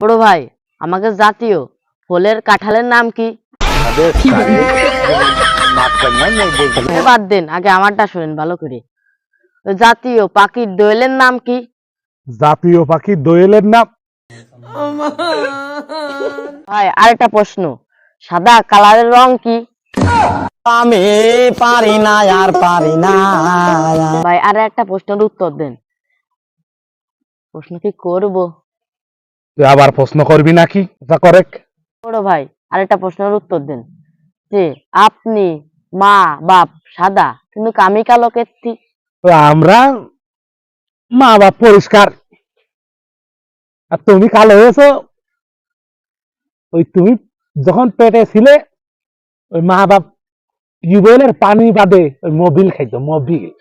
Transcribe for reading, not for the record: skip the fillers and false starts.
বড় ভাই, আমাকে জাতীয় ফলের কাঁঠালের নাম কি? বাদ দেন, আগে আমারটা শুনেন ভালো করে। জাতীয় পাখির দোয়েলের নাম কি? জাতীয় পাখি দোয়েলের নাম? ভাই আরেকটা প্রশ্ন, সাদা কালারের রং কি? আমি পারি না আর পারি না। ভাই আর একটা প্রশ্নের উত্তর দেন। প্রশ্ন কি করব? তুই আবার প্রশ্ন করবি নাকি? যা করে বড় ভাই আরেকটা প্রশ্নের উত্তর দেন, যে আপনি মা বাপ সাদা কিন্তু আমি কালো কেত্তি? আমরা মা বাপ পরিষ্কার, আর তুমি কালো হয়েছো। ওই তুমি যখন পেটে ছিলে, ওই মা বাপ টিউবওয়েলের পানি বাদে ওই মোবিল খাইতো, মোবিল।